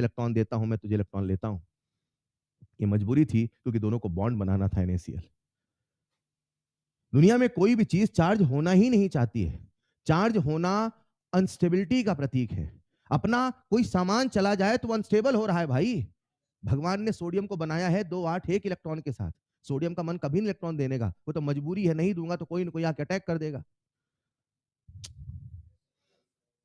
Electron देता हूं, मैं तुझे इलेक्ट्रॉन लेता हूं। ये मजबूरी थी क्योंकि दोनों को बॉन्ड बनाना था NaCl। दुनिया में कोई भी चीज चार्ज होना ही नहीं चाहती है। चार्ज होना अनस्टेबिलिटी का प्रतीक है। अपना कोई सामान चला जाए तो वो अनस्टेबल हो रहा है भाई। भगवान ने सोडियम को बनाया है 2 8 1 इलेक्ट्रॉन के साथ। सोडियम का मन कभी नहीं इलेक्ट्रॉन देने का, वो तो मजबूरी है, नहीं दूंगा तो कोई ना कोई आके अटैक कर देगा।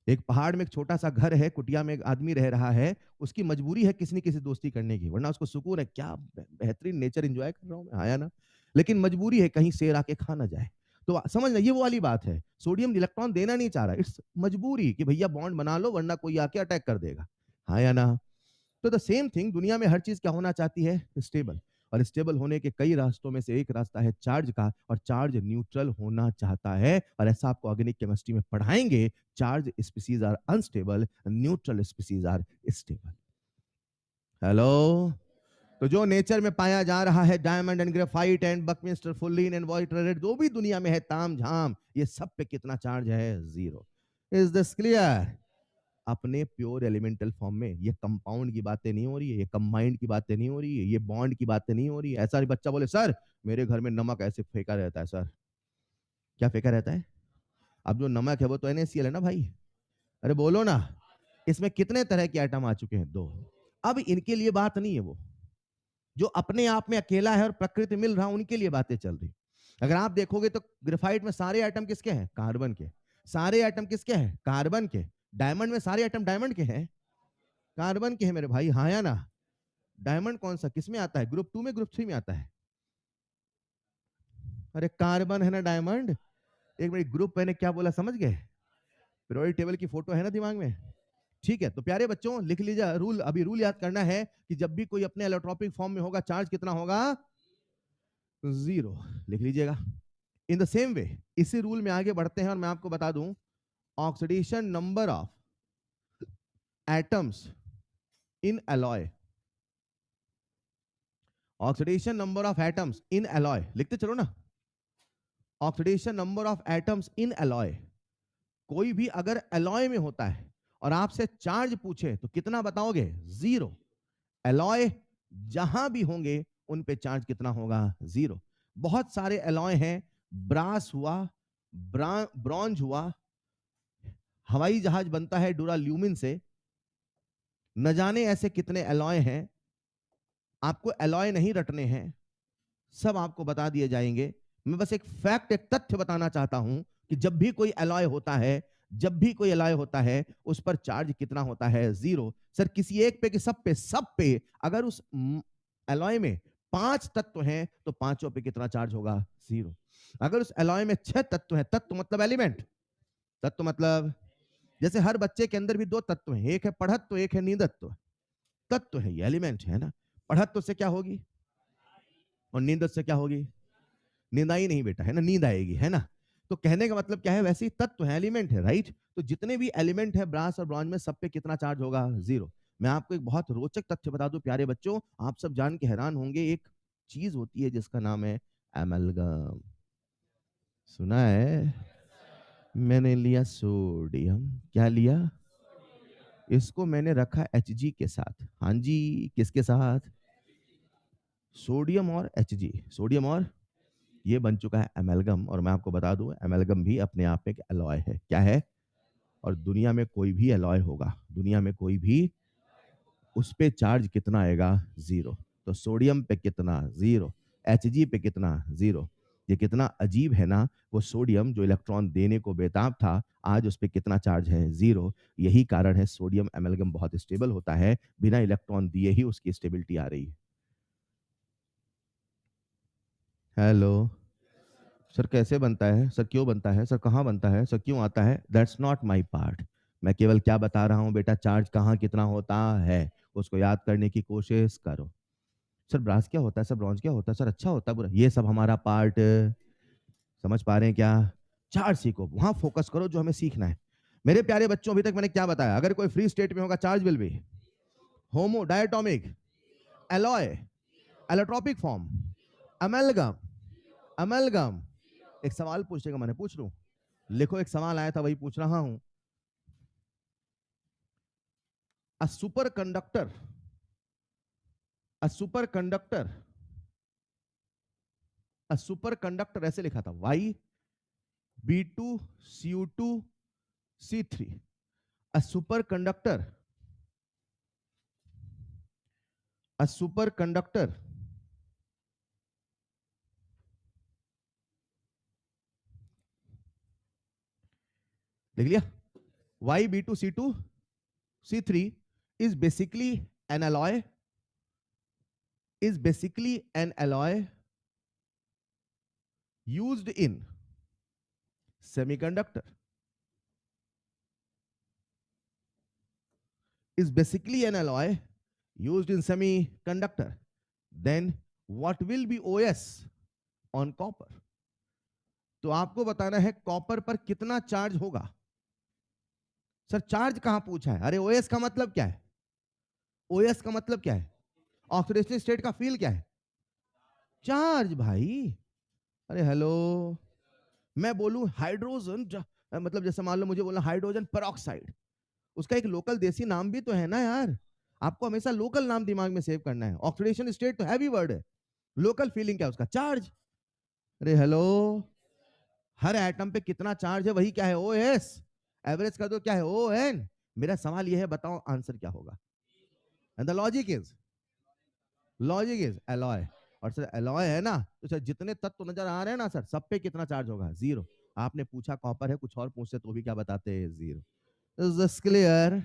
एक पहाड़ में एक छोटा सा घर है, कुटिया में एक आदमी रह रहा है, उसकी मजबूरी है किसी न किसी दोस्ती करने की, वरना उसको सुकून है, क्या बेहतरीन नेचर एंजॉय कर रहा हूं मैं, आया ना। लेकिन मजबूरी है कहीं शेर आके खा ना जाए। तो समझ ना, ये वो वाली बात है। सोडियम इलेक्ट्रॉन देना नहीं चाह रहा, इट्स मजबूरी कि भैया बॉन्ड बना लो वरना कोई आके अटैक कर देगा, हाँ या ना। तो द सेम थिंग, दुनिया में हर चीज क्या होना चाहती है? स्टेबल। और स्टेबल होने के कई रास्तों में से एक रास्ता है चार्ज का, और चार्ज न्यूट्रल होना चाहता है, और ऐसा आपको ऑर्गेनिक केमिस्ट्री में पढ़ाएंगे। Charge species are unstable, neutral species are stable. Hello. तो जो नेचर में पाया जा रहा है, diamond and graphite and buckminster fullerene and white red, जो भी दुनिया में है ताम झाम, ये सब पे कितना चार्ज है? 0। Is this clear? अपने प्योर एलिमेंटल फॉर्म में। ये कंपाउंड की बातें नहीं हो रही है, ये कंबाइंड की बातें नहीं हो रही है, ये बॉन्ड की बातें नहीं हो रही है। ऐसा नहीं बच्चा बोले सर मेरे घर में नमक ऐसे फेंका रहता है। सर क्या फेंका रहता है? अब जो नमक है वो तो NaCl है ना भाई। अरे बोलो ना। इसमें कितने तरह के आइटम आ चुके हैं? 2। अब इनके लिए बात नहीं है वो, जो अपने आप में अकेला है और प्रकृति मिल रहा, उनके लिए बातें चल रही। अगर आप देखोगे तो ग्रेफाइट में सारे आइटम किसके हैं? कार्बन के। सारे आइटम किसके हैं? कार्बन के। डायमंड में सारे आइटम डायमंड के हैं, कार्बन के हैं मेरे भाई, हाँ या ना। डायमंड कौन सा किस में आता है? ग्रुप 2 में, ग्रुप 3 में आता है? अरे कार्बन है ना डायमंड। एक मिनट, ग्रुप मैंने क्या बोला समझ गए? पीरियोडिक टेबल की फोटो है ना दिमाग में? ठीक है, तो प्यारे बच्चों लिख लीजिए रूल। अभी रूल याद करना है कि जब भी कोई अपने एलोट्रोपिक फॉर्म में होगा, चार्ज कितना होगा? 0। लिख लीजिएगा। इन द सेम वे, इसी रूल में आगे बढ़ते हैं और मैं आपको बता दूं, oxidation number of atoms in alloy, oxidation number of atoms in alloy, लिखते चलो ना। Oxidation number of atoms in alloy, कोई भी अगर एलॉय में होता है और आपसे चार्ज पूछे तो कितना बताओगे? 0। एलॉय जहां भी होंगे उन पे चार्ज कितना होगा? 0। बहुत सारे एलॉय हैं, ब्रास हुआ, ब्रॉन्ज हुआ, हवाई जहाज बनता है डुराल्यूमिन से, न जाने ऐसे कितने एलॉय हैं। आपको एलॉय नहीं रटने हैं, सब आपको बता दिए जाएंगे। मैं बस एक फैक्ट, एक तथ्य बताना चाहता हूं कि जब भी कोई एलॉय होता है, जब भी कोई एलॉय होता है, उस पर चार्ज कितना होता है? 0। सर किसी एक पे कि सब पे? सब पे। अगर उस एलॉय में 5 तत्व हैं तो पांचों पे कितना चार्ज होगा? 0। अगर उस एलॉय में 6 तत्व हैं, तत्व मतलब एलिमेंट, तत्व मतलब, जैसे हर बच्चे के अंदर भी 2 तत्व हैं, एक है पढ़त्व, एक है नींदत्व। तत्व है ये, एलिमेंट है ना। पढ़त्व से क्या होगी और नींद से क्या होगी? नींद आई नहीं बेटा, है ना, नींद आएगी, है ना। तो कहने का मतलब क्या है? वैसे ही तत्व है, एलिमेंट है, राइट। तो जितने भी एलिमेंट है ब्रास और ब्रॉन्ज में, सब पे कितना चार्ज होगा? 0। मैं आपको एक बहुत रोचक तथ्य बता दूं प्यारे बच्चों, आप सब जान के हैरान होंगे। एक चीज होती है जिसका नाम है एमलगम। सुना है? मैंने लिया सोडियम, क्या लिया? इसको मैंने रखा Hg के साथ। हाँ जी, किसके साथ? सोडियम और Hg, सोडियम और, ये बन चुका है एमेलगम। और मैं आपको बता दूं, एमेलगम भी अपने आप में एक एलॉय है। क्या है? और दुनिया में कोई भी एलॉय होगा, दुनिया में कोई भी, उस पे चार्ज कितना आएगा? 0। तो सोडियम पे कितना? 0। Hg पे कितना? 0। ये कितना अजीब है ना। वो सोडियम जो इलेक्ट्रॉन देने को बेताब था, आज उस पे कितना चार्ज है? 0। यही कारण है सोडियम एमेलगम बहुत स्टेबल होता है, बिना इलेक्ट्रॉन दिए ही उसकी स्टेबिलिटी आ रही है। हेलो। सर कैसे बनता है? सर क्यों बनता है? सर कहाँ बनता है? सर क्यों आता है? That's not my part. मैं केवल क्या बता रहा हूँ बेटा, चार्ज कहाँ कितना होता है उसको याद करने की कोशिश करो। सर ब्रास क्या होता है? सर ब्रॉन्ज क्या होता है? सर अच्छा होता है बुरा? ये सब हमारा पार्ट, समझ पा रहे हैं क्या? चार्ज सीखो, वहां फोकस करो जो हमें सीखना है। मेरे प्यारे बच्चों, अभी तक मैंने क्या बताया? अगर कोई फ्री स्टेट में होगा, charge will be homo diatomic, alloy, allotropic form, amalgam, amalgam. एक सवाल पूछेगा, मैंने पूछ लूं? लिखो, एक सवाल आया था वही पूछ रहा हूं। A super conductor, a super conductor, a super conductor ऐसे लिखा था, YbCO2C3, a super conductor, a super conductor लिख लिया। YbCO2C3 is basically an alloy, is basically an alloy used in semiconductor, is basically an alloy used in semiconductor. Then what will be OS on copper? तो आपको बताना है copper पर कितना charge होगा। Sir charge कहां पूछा है? अरे ओएस का मतलब क्या है? ओएस का मतलब क्या है? ऑक्सीडेशन स्टेट का फील क्या है? चार्ज भाई। अरे हेलो, मैं बोलूं हाइड्रोजन मतलब जैसे मान लो मुझे बोला हाइड्रोजन पेरोक्साइड, उसका एक लोकल देसी नाम भी तो है ना यार। आपको हमेशा लोकल नाम दिमाग में सेव करना है। ऑक्सीडेशन स्टेट तो हैवी वर्ड है, लोकल फीलिंग क्या है उसका? चार्ज। अरे हेलो, हर एटम पे कितना चार्ज है वही क्या है? O S. एवरेज कर दो क्या है? O N. मेरा सवाल यह है, बताओ आंसर क्या होगा? And the logic is alloy. और सर एलॉय है ना, तो सर जितने तत्व नजर आ रहे हैं ना सर, सब पे कितना चार्ज होगा? जीरो। आपने पूछा कॉपर है, कुछ और पूछते तो भी क्या बताते हैं? Zero. Is this clear?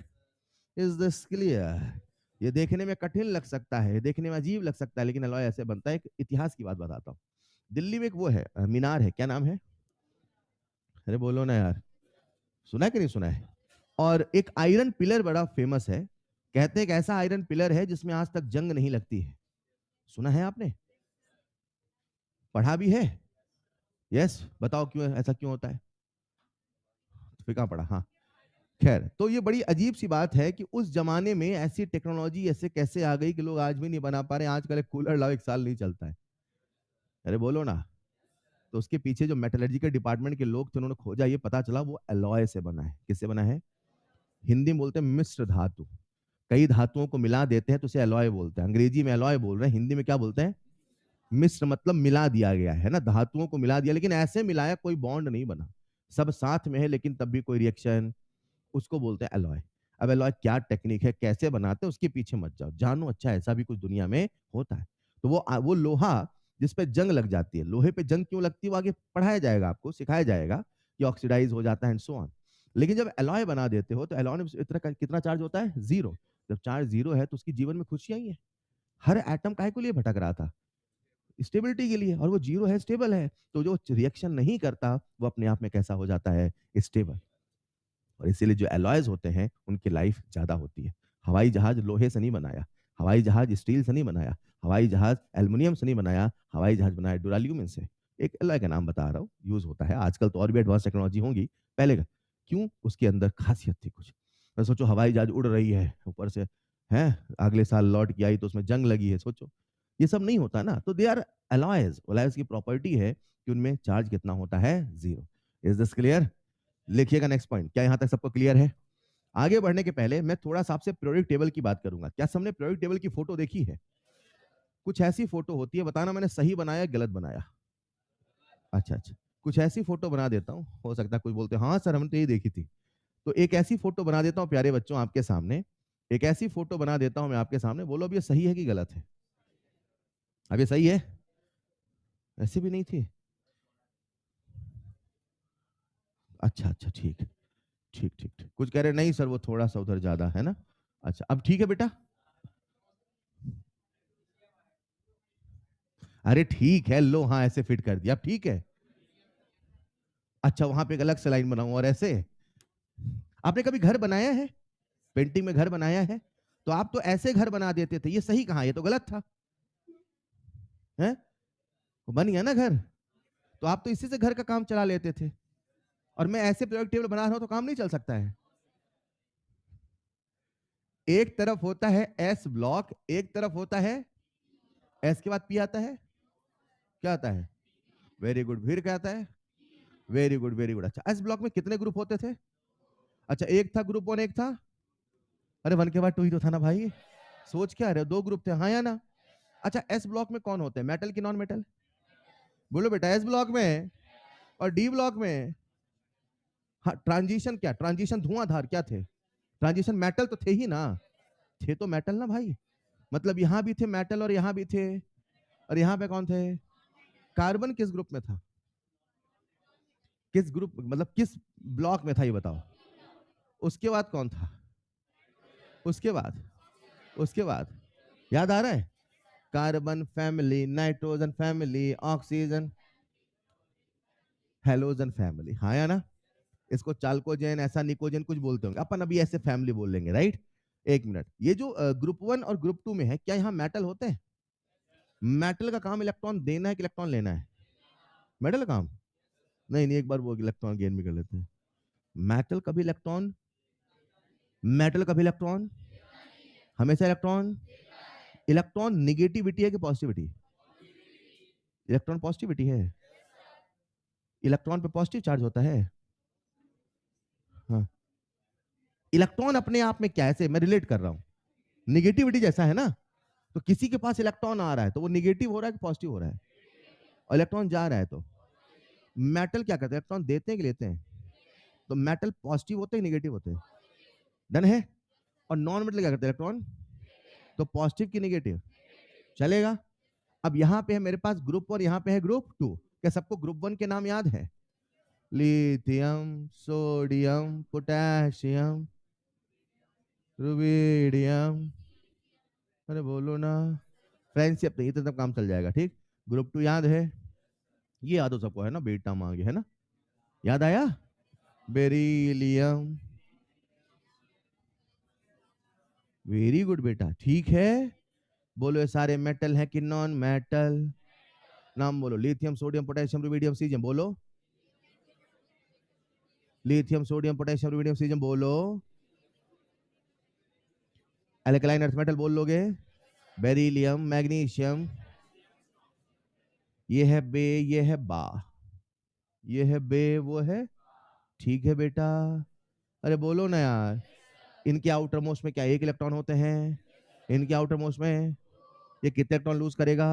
Is this clear? ये देखने में कठिन लग सकता है, देखने में अजीब लग सकता है, लेकिन अलॉय ऐसे बनता है। एक इतिहास की बात बताता हूँ। दिल्ली में एक वो है मीनार है, क्या नाम है? अरे बोलो ना यार, सुना है कि नहीं सुना है? और एक आयरन पिलर बड़ा फेमस है। कहते हैं एक ऐसा आयरन पिलर है जिसमें आज तक जंग नहीं लगती है। सुना है आपने? पढ़ा भी है? यस। बताओ क्यों ऐसा क्यों होता है? फिर कहाँ पढ़ा? हाँ। खैर, तो ये बड़ी अजीब सी बात है कि उस जमाने में ऐसी टेक्नोलॉजी ऐसे कैसे आ गई कि लोग आज भी नहीं बना पा रहे हैं। आजकल एक कूलर लाओ, एक साल नहीं चलता है। अरे बोलो ना। तो उसके पीछे जो मेटलर्जिकल डिपार्टमेंट के लोग थे, उन्होंने खोजा, ये पता चला वो एलॉय से बना है। किससे बना है? हिंदी में बोलते हैं मिश्र धातु। कई धातुओं को मिला देते हैं तो उसे एलॉय बोलते हैं। अंग्रेजी में एलॉय बोल रहे हैं, हिंदी में क्या बोलते हैं? मिश्र, मतलब मिला दिया गया है ना, धातुओं को मिला दिया, लेकिन ऐसे मिलाया कोई बॉन्ड नहीं बना। सब साथ में है लेकिन तब भी कोई रिएक्शन, उसको बोलते हैं एलॉय। अब एलॉय क्या टेक्निक है, कैसे बनाते हैं, उसके पीछे मत जाओ, जानो अच्छा ऐसा भी कुछ दुनिया में होता है। तो वो लोहा जिस पे जंग लग जाती है, लोहे पे जंग क्यों लगती है वो आगे पढ़ाया जाएगा, आपको सिखाया जाएगा कि ऑक्सीडाइज हो जाता है एंड सो ऑन। लेकिन जब एलॉय बना देते हो तो एलॉय में इतना कितना चार्ज होता है? जीरो। जब चार्ज जीरो है तो उसकी जीवन में खुशियां ही है। हर एटम काहे को लिए भटक रहा था? स्टेबिलिटी के लिए। और वो जीरो है, स्टेबल है, तो जो रिएक्शन नहीं करता वो अपने आप में कैसा हो जाता है? स्टेबल। और इसीलिए जो एलॉयज होते हैं उनकी लाइफ ज्यादा होती है। हवाई जहाज लोहे से नहीं बनाया, हवाई जहाज स्टील से नहीं बनाया, हवाई जहाज एल्युमिनियम से नहीं बनाया, हवाई जहाज बनाया डुराल्यूमिन से। एक एलॉय का नाम बता रहा हूँ, यूज होता है आजकल तो और भी एडवांस टेक्नोलॉजी होंगी। पहले का क्यों? उसके अंदर खासियत थी कुछ। तो सोचो हवाई जहाज उड़ रही है ऊपर से, है, अगले साल लौट के आई तो उसमें जंग लगी है, सोचो। ये सब नहीं होता ना, तो दे आर एलॉयज। एलॉयज की प्रॉपर्टी है कि उनमें चार्ज कितना होता है? जीरो। Is this clear? लिखिएगा नेक्स्ट पॉइंट। क्या यहां तक सबको क्लियर है? आगे बढ़ने के पहले मैं थोड़ा सा आपसे पीरियोडिक टेबल की बात करूंगा। क्या सबने पीरियोडिक टेबल की फोटो देखी है? कुछ ऐसी फोटो होती है, बताना मैंने सही बनाया गलत बनाया। अच्छा अच्छा, कुछ ऐसी फोटो बना देता हूँ, हो सकता है कुछ बोलते हाँ सर हमने तो यही देखी थी। तो एक ऐसी फोटो बना देता हूँ प्यारे बच्चों आपके सामने। एक ऐसी फोटो बना देता हूं मैं आपके सामने, बोलो अब ये सही है कि गलत है? अब ये सही है? ऐसी भी नहीं थी? अच्छा अच्छा, ठीक ठीक ठीक ठीक। कुछ कह रहे नहीं सर वो थोड़ा सा उधर ज्यादा है ना। अच्छा अब ठीक है बेटा। अरे ठीक है, लो हाँ ऐसे फिट कर दिया, अब ठीक है। अच्छा वहां पे एक अलग से लाइन बनाऊं और ऐसे? आपने कभी घर बनाया है? पेंटिंग में घर बनाया है? तो आप तो ऐसे घर बना देते थे, ये सही कहाँ? ये तो गलत था। है? वो बन गया ना घर, तो आप तो इसी से घर का काम चला लेते थे। और मैं ऐसे प्रोजेक्ट टेबल बना रहा हूं तो काम नहीं चल सकता है? एक तरफ होता है एस ब्लॉक, एक तरफ होता है एस के बाद पी आता है, क्या आता है? Very good. फिर क्या आता है? Very good very good. अच्छा एस ब्लॉक में कितने ग्रुप होते थे? अच्छा एक था ग्रुप वन, एक था? अरे 1 के बाद 2 ही तो था ना भाई, सोच क्या रहे हो, 2 ग्रुप थे, हाँ या ना? अच्छा, एस ब्लॉक में कौन होते हैं, मेटल की नॉन मेटल? बोलो बेटा, एस ब्लॉक में और डी ब्लॉक में। हाँ, ट्रांजिशन क्या, ट्रांजिशन धुआंधार क्या थे? ट्रांजिशन मेटल तो थे ही ना, थे तो मेटल ना भाई। मतलब यहां भी थे मेटल और यहां भी थे, और यहां पे कौन थे? कार्बन किस ग्रुप में था? किस ग्रुप, मतलब किस ब्लॉक में था ये बताओ। उसके बाद कौन था? उसके बाद, उसके बाद याद आ रहा है? Carbon family, nitrogen family, oxygen, halogen family, हाँ या ना? इसको चाल्कोजेन, ऐसा निकोजेन कुछ बोलते होंगे, अपन अभी ऐसे फैमिली बोल लेंगे, राइट? एक मिनट, ये जो ग्रुप 1 और ग्रुप 2 में है, क्या यहाँ मेटल होते हैं? मेटल का काम इलेक्ट्रॉन देना है कि इलेक्ट्रॉन लेना है? मेटल का काम, नहीं नहीं, एक बार वो इलेक्ट्रॉन गेन भी कर लेते हैं। मेटल कभी इलेक्ट्रॉन, मेटल कभी इलेक्ट्रॉन, हमेशा इलेक्ट्रॉन। इलेक्ट्रॉन निगेटिविटी है कि पॉजिटिविटी? इलेक्ट्रॉन पॉजिटिविटी है, इलेक्ट्रॉन पे पॉजिटिव चार्ज होता है। हाँ, इलेक्ट्रॉन अपने आप में क्या है, ऐसे मैं रिलेट कर रहा हूं, निगेटिविटी जैसा है ना। तो किसी के पास इलेक्ट्रॉन आ रहा है तो वो निगेटिव हो रहा है कि पॉजिटिव हो रहा है? और इलेक्ट्रॉन जा रहा है तो मेटल क्या करते हैं, इलेक्ट्रॉन देते हैं कि लेते हैं? तो मेटल पॉजिटिव होते हैं निगेटिव होते हैं? डन है। और नॉन मेटल क्या करते हैं, इलेक्ट्रॉन तो पॉजिटिव की निगेटिव, चलेगा। अब यहाँ पे है मेरे पास ग्रुप और यहाँ पे है ग्रुप 2। क्या सबको ग्रुप 1 के नाम याद है? लिथियम, सोडियम, पोटेशियम, रुबिडियम, अरे बोलो ना, फ्रेंडशिप नहीं, तो काम चल जाएगा, ठीक। ग्रुप 2 याद है, ये याद हो सबको है ना, बेटा मांगे है ना, याद आया? बेरिलियम, वेरी गुड बेटा, ठीक है। बोलो ये सारे मेटल है कि नॉन मेटल? नाम बोलो, lithium, sodium, potassium, rubidium, caesium, बोलो। Lithium, sodium, potassium, rubidium, caesium, बोलो। एल्कलाइन अर्थ मेटल बोल लोगे, बेरिलियम, मैग्नीशियम, ये है बे, ये है बा, ये है बे, वो है, ठीक है बेटा। अरे बोलो ना यार, इनके आउटर मोस्ट में क्या एक इलेक्ट्रॉन होते हैं? इनके आउटर मोस्ट में ये कितने इलेक्ट्रॉन लूज करेगा,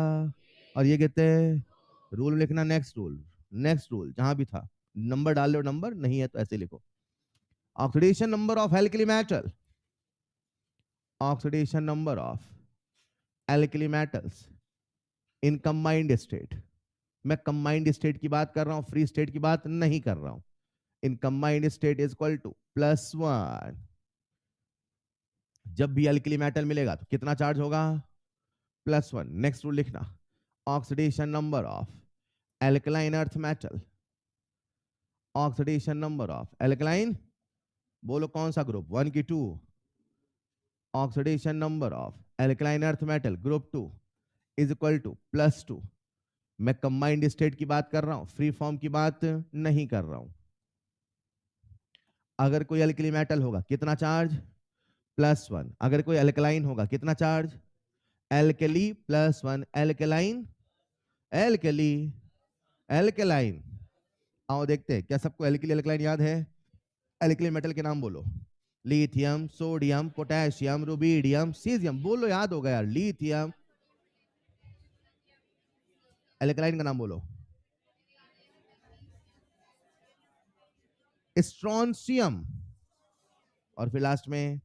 और ये कितने? रूल लिखना, नेक्स्ट रूल, नेक्स्ट रूल जहां भी था, नंबर डाल लो, नंबर नहीं है तो ऐसे लिखो। Oxidation number of alkali metal, oxidation number of alkali metals in combined state. मैं कंबाइंड स्टेट की बात कर रहा हूं, फ्री स्टेट की बात नहीं कर रहा हूं। In combined state is equal to +1। जब भी अल्कली मेटल मिलेगा तो कितना चार्ज होगा? +1। नेक्स्ट रूल लिखना, oxidation number of alkaline earth metal, oxidation number of alkaline, बोलो कौन सा ग्रुप, 1 की 2? Oxidation number of alkaline earth metal group 2 is equal to +2। मैं कंबाइंड स्टेट की बात कर रहा हूं, फ्री फॉर्म की बात नहीं कर रहा हूं। अगर कोई अल्कली मेटल होगा कितना चार्ज? +1। अगर कोई अल्कलाइन होगा कितना charge? Alkali +1, alkaline, alkali, alkaline. आओ देखते हैं क्या सबको एल्कली एल्कलाइन याद है। एल्कली मेटल के नाम बोलो, lithium, sodium, potassium, rubidium, caesium, बोलो याद होगा यार, लिथियम। एल्कलाइन का नाम बोलो, स्ट्रोंशियम, और फिर लास्ट में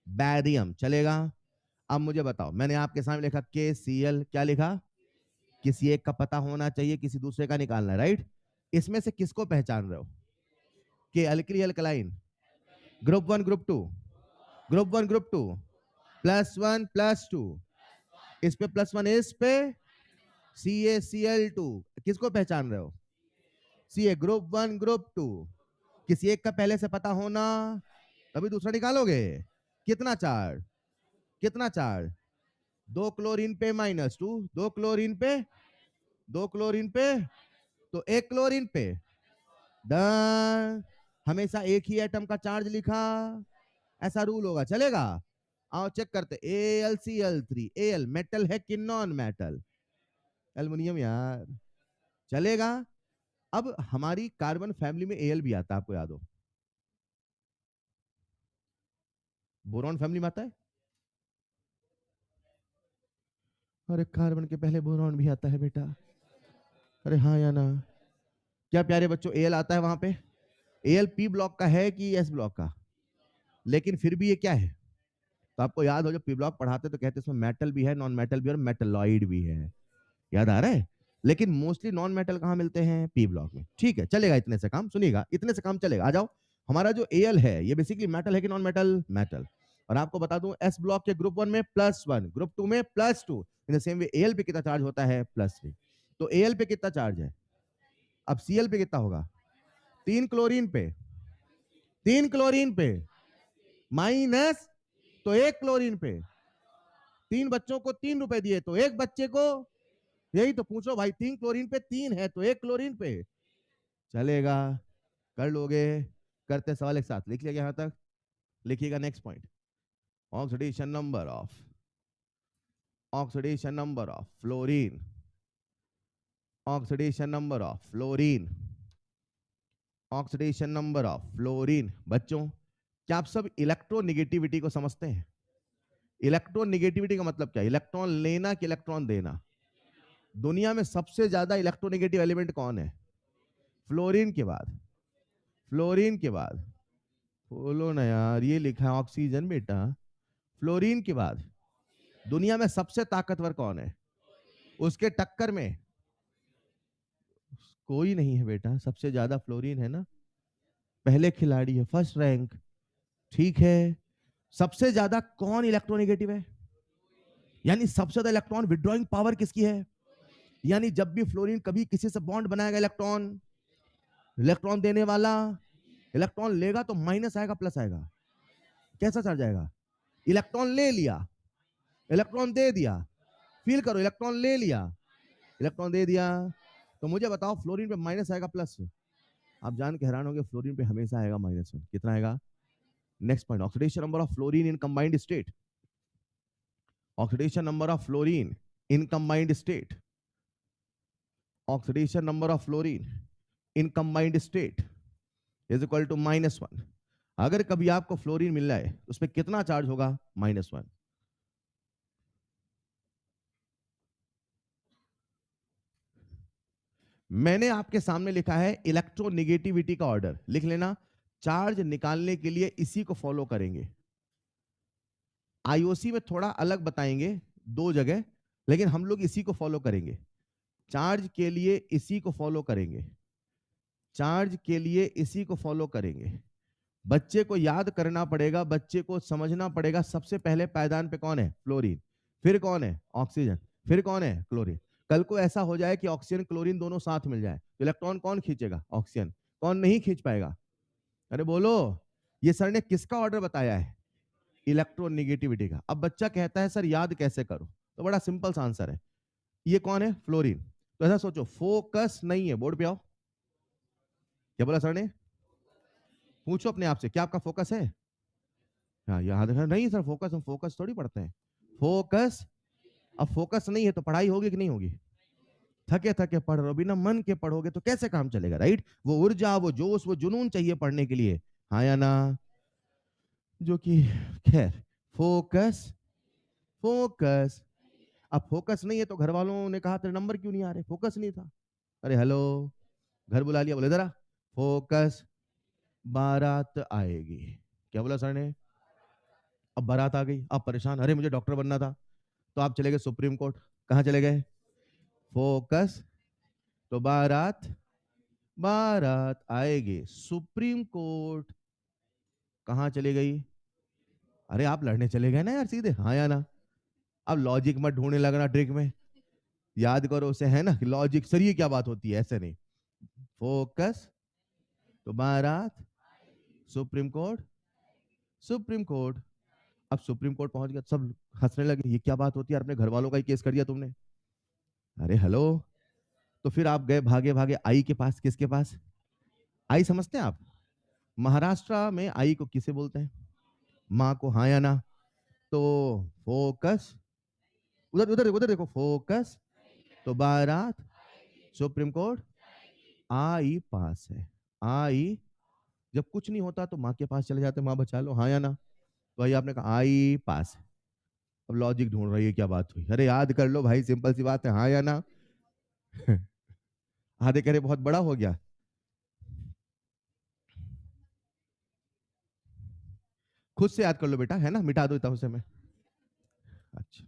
बैरियम, चलेगा। अब मुझे बताओ, मैंने आपके सामने लिखा KCl, क्या लिखा? किसी एक का पता होना चाहिए, किसी दूसरे का निकालना है, राइट? इसमें से किसको पहचान रहे हो? के alkali alkaline, group 1 group 2, group 1 group 2, +1 +2, इस पे +1, इस पे CaCl2, किसको पहचान रहे हो? Ca, ग्रुप 1 ग्रुप 2, किसी एक का पहले से पता होना, तभी दूसरा निकालोगे। कितना चार्ज, कितना चार्ज? 2 क्लोरीन पे -2, 2 क्लोरीन पे, 2 क्लोरीन पे, तो 1 क्लोरीन पे। डन। हमेशा एक ही एटम का चार्ज लिखा, ऐसा रूल होगा, चलेगा। आओ चेक करते, AlCl3, Al मेटल है कि नॉन मेटल? एल्युमिनियम यार, चलेगा। अब हमारी कार्बन फैमिली में Al भी आता है, आपको याद हो? बोरॉन फैमिली में आता है। अरे कार्बन के पहले बोरॉन भी आता है बेटा। अरे हाँ या ना? क्या प्यारे बच्चों, एल आता है वहां पे? एल पी ब्लॉक का है कि एस ब्लॉक का? लेकिन फिर भी ये क्या है? तो आपको याद हो, जब पी ब्लॉक पढ़ाते तो कहते इसमें मेटल भी है, नॉन मेटल भी और मेटलॉइड भी है। याद आ रहा है? लेकिन मोस्टली नॉन मेटल कहाँ मिलते हैं? पी ब्लॉक में। ठीक है, चलेगा, इतने से काम, सुनिएगा, इतने से काम चलेगा। आ जाओ। हमारा जो एल है ये बेसिकली मेटल है कि नॉन मेटल? मेटल। और आपको बता दूं, एस ब्लॉक के ग्रुप 1 में +1, ग्रुप 2 में +2। In the same way L पे कितना चार्ज होता है? +3। तो एल पे कितना चार्ज है? अब सीएल पे कितना होगा? 3 क्लोरीन पे, 3 क्लोरीन पे माइनस, तो 1 क्लोरीन पे। 3 बच्चों को 3 रुपए दिए तो एक बच्चे को, यही तो पूछो भाई, 3 क्लोरीन पे 3 है तो 1 क्लोरीन पे चलेगा। कर लोगे? करते सवाल एक साथ लिख लिया यहां तक। लिखिएगा next point. Oxidation number of, oxidation number of fluorine, oxidation number of fluorine, oxidation number of fluorine. बच्चों, क्या आप सब इलेक्ट्रोनिगेटिविटी को समझते हैं? इलेक्ट्रोनिगेटिविटी का मतलब क्या? इलेक्ट्रॉन लेना कि इलेक्ट्रॉन देना? दुनिया में सबसे ज्यादा इलेक्ट्रोनिगेटिव एलिमेंट कौन है? फ्लोरीन के बाद, फ्लोरीन के बाद, बोलो ना यार, ये लिखा है ऑक्सीजन बेटा। फ्लोरीन के बाद दुनिया में सबसे ताकतवर कौन है? उसके टक्कर में कोई नहीं है बेटा, सबसे ज्यादा फ्लोरीन है ना, पहले खिलाड़ी है, फर्स्ट रैंक। ठीक है, सबसे ज्यादा कौन इलेक्ट्रोनिगेटिव है? यानी सबसे ज्यादा इलेक्ट्रॉन विड्रॉइंग पावर किसकी है? यानी जब भी फ्लोरीन कभी किसी से बॉन्ड बनाएगा, इलेक्ट्रॉन, इलेक्ट्रॉन देने वाला, इलेक्ट्रॉन लेगा तो माइनस आएगा प्लस आएगा? कैसा चार्ज आएगा? इलेक्ट्रॉन ले लिया, इलेक्ट्रॉन दे दिया, फील करो, इलेक्ट्रॉन ले लिया, इलेक्ट्रॉन दे दिया। तो मुझे बताओ, फ्लोरीन पे माइनस आएगा प्लस? आप जान के हैरान होंगे, फ्लोरीन पे हमेशा आएगा -1। कितना आएगा? Next point, oxidation number of fluorine in combined state, oxidation number of fluorine in combined state, oxidation number of fluorine in combined state is equal to -1। अगर कभी आपको फ्लोरीन मिल रहा है तो उसमें कितना चार्ज होगा? -1। मैंने आपके सामने लिखा है इलेक्ट्रोनिगेटिविटी का ऑर्डर, लिख लेना। चार्ज निकालने के लिए इसी को फॉलो करेंगे। आईओसी में थोड़ा अलग बताएंगे, 2 जगह, लेकिन हम लोग इसी को फॉलो करेंगे। चार्ज के लिए इसी को फॉलो करेंगे, चार्ज के लिए इसी को फॉलो करेंगे। बच्चे को याद करना पड़ेगा, बच्चे को समझना पड़ेगा, सबसे पहले पायदान पे कौन है? फ्लोरीन, फिर कौन है? ऑक्सीजन, फिर कौन है? क्लोरीन। कल को ऐसा हो जाए कि ऑक्सीजन क्लोरीन दोनों साथ मिल जाए तो इलेक्ट्रॉन कौन खींचेगा? ऑक्सीजन। कौन नहीं खींच पाएगा? अरे बोलो। ये सर ने किसका ऑर्डर बताया है? इलेक्ट्रोनिगेटिविटी का। अब बच्चा कहता है सर याद कैसे करूं, तो बड़ा सिंपल सा आंसर है। ये कौन है? फ्लोरीन। तो ऐसा सोचो, फोकस नहीं है, बोर्ड पे आओ। क्या बोला सर ने? पूछो अपने आप से, क्या आपका फोकस है? हाँ, याद है नहीं सर, फोकस, हम फोकस थोड़ी पढ़ते हैं। फोकस, अब फोकस नहीं है तो पढ़ाई होगी कि नहीं होगी? थके थके पढ़ रहे हो, बिना मन के पढ़ोगे तो कैसे काम चलेगा, राइट? वो ऊर्जा, वो जोश, वो जुनून चाहिए पढ़ने के लिए, हाँ या ना? जो कि, खैर, फोकस, फोकस। अब फोकस नहीं है तो घर वालों ने कहा तेरे नंबर क्यों नहीं आ रहे? फोकस नहीं था। अरे हेलो, घर बुला लिया, बोले जरा फोकस, बारात आएगी। क्या बोला सर ने? अब बारात आ गई, अब परेशान, अरे मुझे डॉक्टर बनना था। तो आप चले गए सुप्रीम कोर्ट। कहां चले गए? फोकस, तो बारात, बारात आएगी सुप्रीम कोर्ट। कहां चली गई? अरे आप लड़ने चले गए ना यार सीधे, हाँ या ना? अब लॉजिक मत ढूंढने लगना ट्रिक में, याद करो उसे, है ना? लॉजिक, सर ये क्या बात होती है, ऐसे नहीं। फोकस, तो बारात, सुप्रीम कोर्ट, सुप्रीम कोर्ट। अब सुप्रीम कोर्ट पहुंच गया, सब हंसने लगे, ये क्या बात होती है, अपने घर वालों का ही केस कर दिया तुमने। अरे हेलो। तो फिर आप गए भागे भागे आई के पास। किसके पास? आई समझते हैं आप? महाराष्ट्र में आई को किसे बोलते हैं? माँ को, हाँ या ना? तो फोकस, उधर उधर उधर देखो, फोकस, तो बारात, सुप्रीम कोर्ट, आई पास है। आई, जब कुछ नहीं होता तो माँ के पास चले जाते, माँ बचा लो, हाँ या ना? तो भाई आपने कहा आई पास। अब लॉजिक ढूंढ रही है क्या बात हुई, अरे याद कर लो भाई, सिंपल सी बात है, हाँ या ना। आधे करे बहुत बड़ा हो गया। खुद से याद कर लो बेटा, है ना, मिटा दो इतना उसे मैं। अच्छा,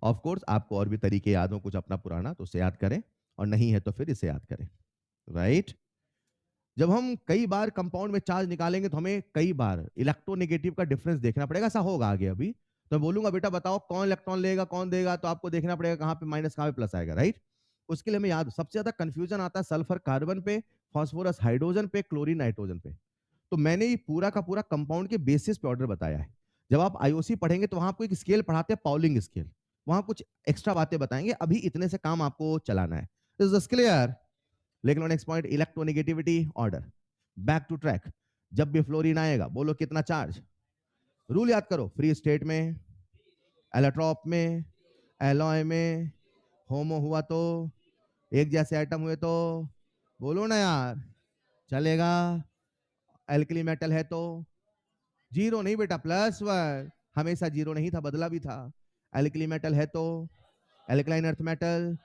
ऑफ कोर्स आपको और भी तरीके याद हो कुछ अपना पुराना तो उसे याद करें, और नहीं है तो फिर इसे याद करें, राइट। जब हम कई बार कंपाउंड में चार्ज निकालेंगे तो हमें कई बार इलेक्ट्रोनेगेटिव का डिफरेंस देखना पड़ेगा, ऐसा होगा आगे अभी। तो मैं बोलूंगा बेटा बताओ कौन इलेक्ट्रॉन लेगा कौन देगा, तो आपको देखना पड़ेगा कहाँ पे माइनस कहाँ पे प्लस आएगा, राइट। उसके लिए हमें याद, सबसे ज्यादा कंफ्यूजन आता है सल्फर कार्बन पे, फास्फोरस हाइड्रोजन पे, क्लोरीन नाइट्रोजन पे। तो मैंने ये पूरा का पूरा कंपाउंड के बेसिस पे ऑर्डर बताया है। जब आप आईओसी पढ़ेंगे तो वहां आपको एक स्केल पढ़ाते हैं, पाउलिंग स्केल। वहां कुछ एक्स्ट्रा बातें बताएंगे, अभी इतने से काम आपको चलाना है। Is clear? लेकिन next point, electronegativity order. Back to track. जब भी फ्लोरीन आएगा बोलो कितना चार्ज। रूल याद करो, फ्री स्टेट में, एलोट्रॉप में, एलॉय में, होमो हुआ तो, एक जैसे आइटम हुए तो, बोलो ना यार, चलेगा। एल्कली मेटल है तो जीरो नहीं बेटा, प्लस वन। हमेशा जीरो नहीं था, बदला भी था। एल्कली मेटल है तो alkaline earth metal,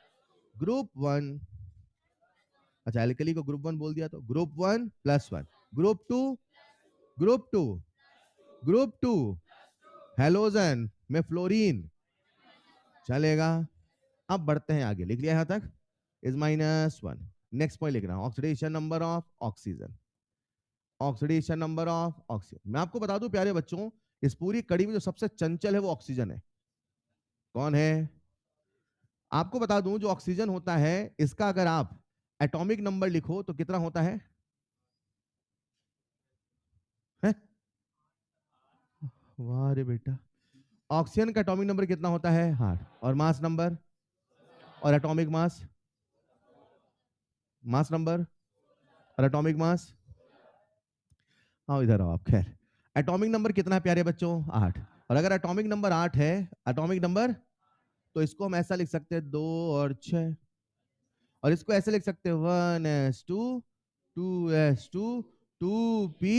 group one. अच्छा, एल्कली को ग्रुप वन बोल दिया तो group one plus one, group two, group two, group two, halogen में फ्लोरीन, चलेगा। अब बढ़ते हैं आगे, लिख लिया यहां तक, is minus one. Next point लिख रहा हूं, oxidation number of oxygen. Oxidation number of oxygen, मैं आपको बता दूं प्यारे बच्चों, इस पूरी कड़ी में जो सबसे चंचल है वो ऑक्सीजन है। कौन है? आपको बता दूं, जो ऑक्सीजन होता है इसका अगर आप एटॉमिक नंबर लिखो तो कितना होता है? वाह रे बेटा, ऑक्सीजन का एटॉमिक नंबर कितना होता है 8, और मास नंबर, और एटॉमिक मास, मास नंबर और एटॉमिक मास। आओ इधर आओ आप, खैर एटॉमिक नंबर कितना है प्यारे बच्चों 8। और अगर एटॉमिक नंबर 8 है, एटॉमिक नंबर, तो इसको हम ऐसा लिख सकते हैं 2 और 6, और इसको ऐसे लिख सकते हैं 1s2 2s2 2p।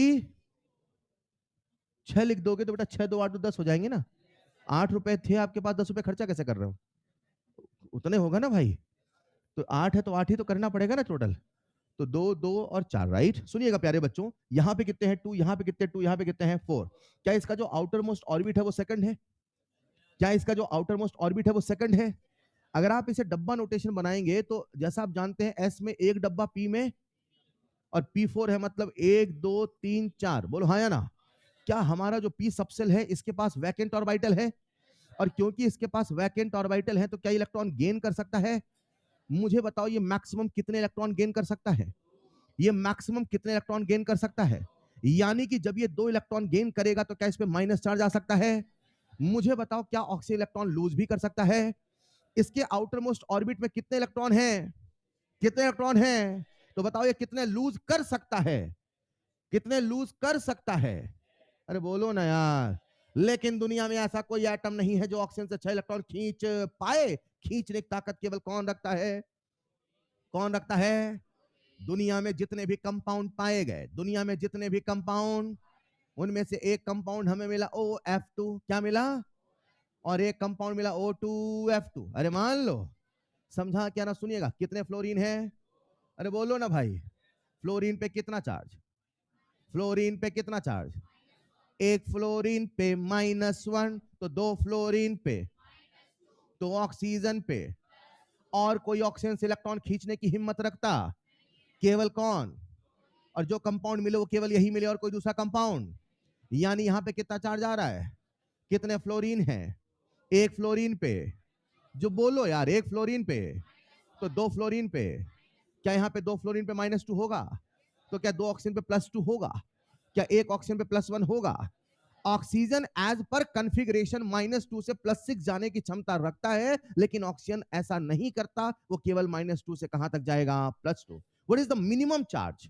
6 लिख दोगे तो बेटा 6 2 8 10 हो जाएंगे ना। 8 रुपए थे आपके पास, 10 रुपए खर्चा कैसे कर रहे हो? उतने होगा ना भाई। तो 8 है तो 8 ही तो करना पड़ेगा ना टोटल। तो 2 2 और 4, राइट। सुनिएगा प्यारे बच्चों, यहाँ पे कितने हैं 2, यहाँ पे कितने 2, यहाँ पे कितने हैं 4। क्या इसका जो आउटर मोस्ट ऑर्बिट है वो सेकंड है? क्या इसका जो आउटर मोस्ट ऑर्बिट है वो सेकंड है? अगर आप इसे डब्बा नोटेशन बनाएंगे तो जैसा आप जानते हैं एस में एक डब्बा, पी में, और P4 है, मतलब 1 2 3 4, बोलो हाँ या ना। क्या हमारा जो पी सबसेल है इसके पास वैकेंट ऑर्बिटल है? और क्योंकि इसके पास वैकेंट ऑर्बिटल है तो क्या इलेक्ट्रॉन गेन कर सकता है? मुझे बताओ ये मैक्सिमम कितने इलेक्ट्रॉन गेन कर सकता है? ये मैक्सिमम कितने इलेक्ट्रॉन गेन कर सकता है? यानी कि जब ये 2 इलेक्ट्रॉन गेन करेगा तो क्या इस पे माइनस चार्ज आ सकता है? मुझे बताओ क्या ऑक्सीजन इलेक्ट्रॉन लूज भी कर सकता है? इसके आउटर मोस्ट ऑर्बिट में कितने इलेक्ट्रॉन हैं? कितने इलेक्ट्रॉन हैं? तो बताओ ये कितने लूज कर सकता है? कितने लूज कर सकता है? अरे बोलो ना यार। लेकिन दुनिया में ऐसा कोई एटम नहीं है जो ऑक्सीजन से 6 इलेक्ट्रॉन खींच पाए। खींचने की ताकत केवल कौन रखता है? कौन रखता है? दुनिया में जितने भी कंपाउंड पाए गए, दुनिया में जितने भी कंपाउंड, उनमें से एक कंपाउंड हमें मिला OF2, क्या मिला? और एक कंपाउंड मिला O2F2। अरे मान लो, समझा क्या ना? सुनिएगा, कितने फ्लोरीन है? अरे बोलो ना भाई, फ्लोरीन पे कितना चार्ज? फ्लोरीन पे कितना चार्ज? एक फ्लोरीन पे -1, तो 2 फ्लोरीन पे, तो ऑक्सीजन पे। और कोई ऑक्सीजन से इलेक्ट्रॉन खींचने की हिम्मत रखता? केवल कौन? और जो कंपाउंड मिले वो केवल यही मिले और कोई दूसरा कंपाउंड। यानी यहां पे कितना चार्ज आ रहा है? कितने फ्लोरीन है? एक फ्लोरीन पे। जो बोलो यार, एक फ्लोरीन पे, तो 2 फ्लोरीन पे। क्या यहाँ पे 2 फ्लोरीन पे -2 होगा? तो क्या 2 ऑक्सीजन पे +2 होगा? क्या एक ऑक्सीजन पे +1 होगा? ऑक्सीजन एज पर कॉन्फ़िगरेशन -2 से +6 जाने की क्षमता रखता है, लेकिन ऑक्सीजन ऐसा नहीं करता, वो केवल -2 से कहां तक जाएगा? +2। What is the minimum charge?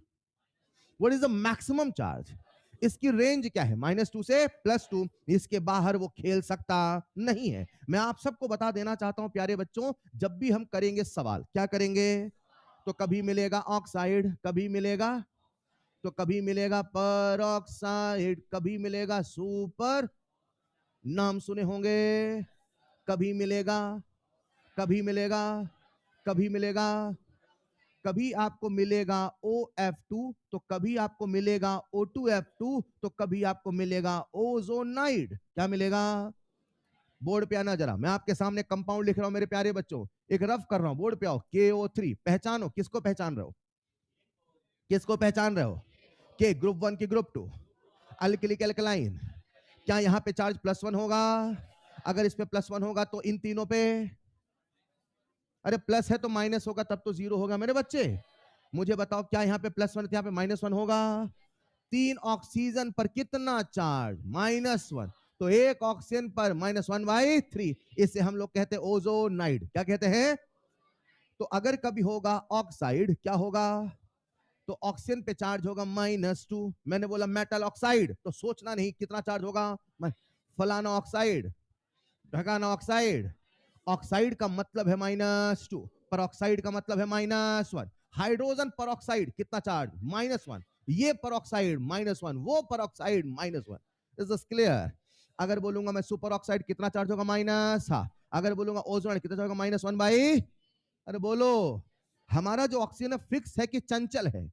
What is the maximum charge? इसकी रेंज क्या है? -2 से +2, इसके बाहर वो खेल सकता नहीं है। मैं आप सबको बता देना चाहता हूं प्यारे बच्चों, जब भी हम करेंगे सवाल, क्या करेंगे? तो कभी मिलेगा ऑक्साइड, कभी मिलेगा, तो कभी मिलेगा पर ऑक्साइड, कभी मिलेगा सुपर, नाम सुने होंगे, कभी मिलेगा, कभी मिलेगा, कभी मिलेगा, कभी आपको मिलेगा OF2, तो कभी आपको मिलेगा O2F2, तो कभी आपको मिलेगा ओजोनाइड। क्या मिलेगा? बोर्ड पे आना जरा, मैं आपके सामने कंपाउंड लिख रहा हूं मेरे प्यारे बच्चों, एक रफ कर रहा हूं, बोर्ड पे आओ। KO3 पहचानो, किसको पहचान रहे हो? किसको पहचान रहे हो? के ग्रुप 1 की ग्रुप 2 अल्किलिक एल्कलाइन। क्या यहां पे चार्ज +1 होगा? अगर इस पे +1 होगा तो इन तीनों पे, अरे प्लस है तो माइनस होगा, तब तो जीरो होगा मेरे बच्चे। मुझे बताओ क्या यहाँ पे +1 यहाँ पे -1 होगा? 3 ऑक्सीजन पर कितना चार्ज? -1। तो एक ऑक्सीजन पर -1/3, इसे हम लोग कहते हैं ओजोनाइड। क्या कहते हैं? तो अगर कभी होगा ऑक्साइड, क्या होगा? तो ऑक्सीजन पे चार्ज होगा -2। मैंने बोला मेटल ऑक्साइड, तो सोचना नहीं कितना चार्ज होगा। फलाना ऑक्साइड, ढगाना ऑक्साइड, ऑक्साइड का मतलब है -2, पर ऑक्साइड का मतलब है -1। हाइड्रोजन पर ऑक्साइड कितना चार्ज? -1। ये पर ऑक्साइड -1, वो पर ऑक्साइड -1। Is this clear? अगर बोलूंगा मैं सुपर ऑक्साइड कितना चार्ज होगा? -, अगर बोलूंगा ओजोन कितना चार्ज होगा? -1/, अरे बोलो। हमारा जो ऑक्सीजन है फिक्स है कि चंचल है,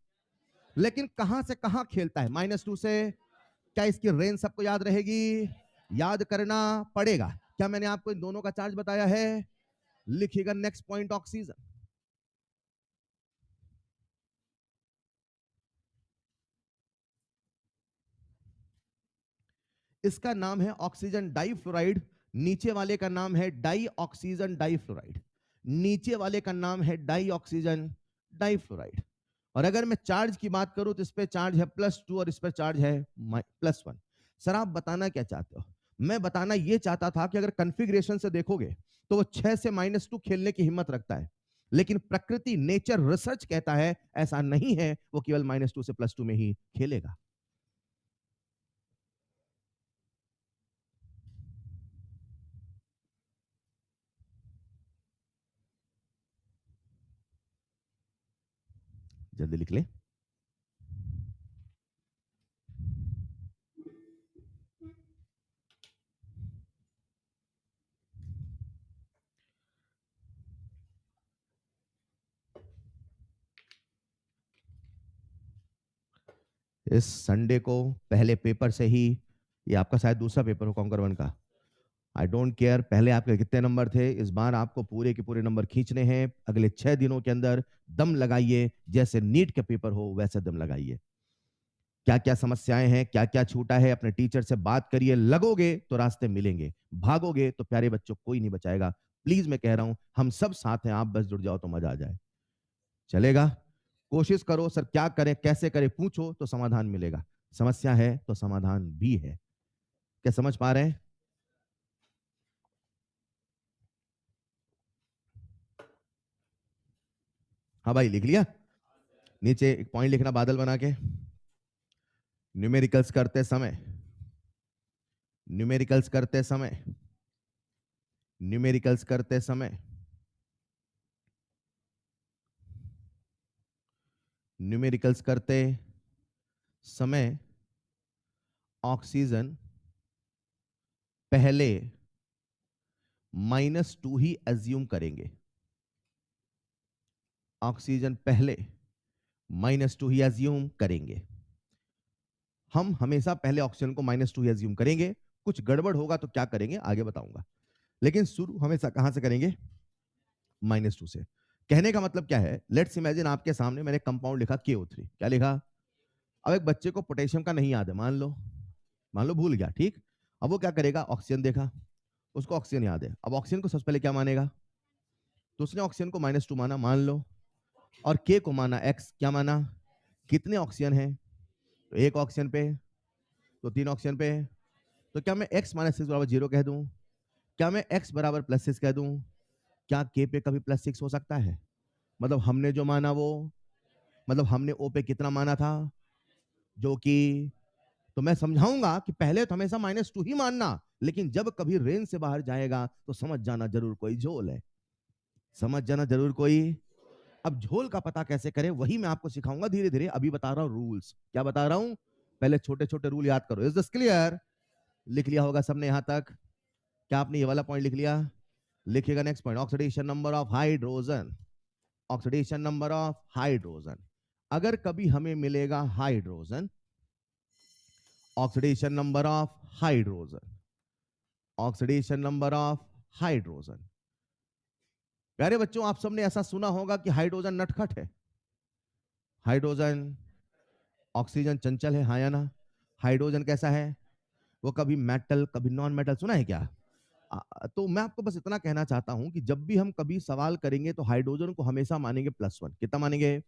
लेकिन कहां से कहां खेलता है? -2 से। क्या इसकी रेंज सबको याद रहेगी? याद करना पड़ेगा। क्या मैंने आपको इन दोनों का चार्ज बताया है? लिखिएगा नेक्स्ट पॉइंट, ऑक्सीजन। इसका नाम है ऑक्सीजन डाइफ्लोराइड, नीचे वाले का नाम है डाई ऑक्सीजन डाइफ्लोराइड, नीचे वाले का नाम है डाई ऑक्सीजन डाइफ्लोराइड। और अगर मैं चार्ज की बात करूं तो इस पे चार्ज है +2 और इस पर चार्ज है +1। सर आप बताना क्या चाहते हो? मैं बताना यह चाहता था कि अगर कॉन्फ़िगरेशन से देखोगे तो वो 6 से -2 खेलने की हिम्मत रखता है, लेकिन प्रकृति, नेचर, रिसर्च कहता है ऐसा नहीं है, वो केवल -2 से +2 में ही खेलेगा। जल्दी लिख ले। इस संडे को पहले पेपर से ही, ये आपका शायद दूसरा पेपर हो कॉन्कर 1 का, आई डोंट केयर पहले आपके कितने नंबर थे, इस बार आपको पूरे के पूरे नंबर खींचने हैं। अगले 6 दिनों के अंदर दम लगाइए, जैसे नीट के पेपर हो वैसे दम लगाइए। क्या क्या समस्याएं हैं, क्या क्या छूटा है, अपने टीचर से बात करिए। लगोगे तो रास्ते मिलेंगे, भागोगे तो प्यारे बच्चों कोई नहीं बचाएगा। प्लीज मैं कह रहा हूं, हम सब साथ हैं, आप बस जुड़ जाओ तो मजा आ जाए। चलेगा? कोशिश करो। सर क्या करें, कैसे करें, पूछो तो समाधान मिलेगा। समस्या है तो समाधान भी है। क्या समझ पा रहे हैं? हाँ भाई, लिख लिया? नीचे एक पॉइंट लिखना बादल बना के। न्यूमेरिकल्स करते समय, न्यूमेरिकल्स करते समय, न्यूमेरिकल्स करते समय, न्यूमेरिकल्स करते समय ऑक्सीजन पहले -2 ही एज्यूम करेंगे। ऑक्सीजन पहले -2 ही एज्यूम करेंगे। हम हमेशा पहले ऑक्सीजन को -2 ही एज्यूम करेंगे। कुछ गड़बड़ होगा तो क्या करेंगे आगे बताऊंगा, लेकिन शुरू हमेशा कहां से करेंगे? -2 से। कहने का मतलब क्या है? लेट्स इमेजिन आपके सामने मैंने कंपाउंड लिखा KO3। क्या लिखा? अब एक बच्चे को पोटेशियम का नहीं याद है, मान लो भूल गया, ठीक। अब वो क्या करेगा? ऑक्सीजन देखा, उसको ऑक्सीजन याद है, अब ऑक्सीजन को सबसे पहले क्या मानेगा? तो उसने ऑक्सीजन को -2 माना, मान लो, और के को माना x। क्या माना? कितने ऑक्सीजन है? तो एक ऑक्सीजन पे, तो 3 ऑक्सीजन पे। तो क्या मैं x - 6 बराबर 0 कह दूं? क्या मैं x बराबर +6 कह दूं? क्या k पे कभी +6 हो सकता है? मतलब हमने जो माना वो, मतलब हमने o पे कितना माना था? जो कि, तो मैं समझाऊंगा कि पहले तो हमेशा -2 ही मानना, लेकिन जब कभी रेंज से बाहर जाएगा तो समझ जाना जरूर कोई झोल है। समझ जाना जरूर कोई। अब झोल का पता कैसे करें वही मैं आपको सिखाऊंगा धीरे धीरे। अभी बता रहा हूं रूल्स। क्या बता रहा हूं? पहले छोटे छोटे रूल याद करो। Is this clear? लिख लिया होगा सबने यहां तक? क्या आपने ये वाला पॉइंट लिख लिया? लिखिएगा next point, oxidation number of hydrogen. Oxidation number of hydrogen. अगर कभी हमें मिलेगा hydrogen, oxidation number of hydrogen, oxidation number of hydrogen. प्यारे बच्चों, आप सबने ऐसा सुना होगा कि हाइड्रोजन नटखट है। हाइड्रोजन, ऑक्सीजन चंचल है, हाँ या ना? हाइड्रोजन कैसा है? वो कभी मेटल कभी नॉन मेटल, सुना है क्या? तो मैं आपको बस इतना कहना चाहता हूं कि जब भी हम कभी सवाल करेंगे तो हाइड्रोजन को हमेशा मानेंगे +1। कितना मानेंगे?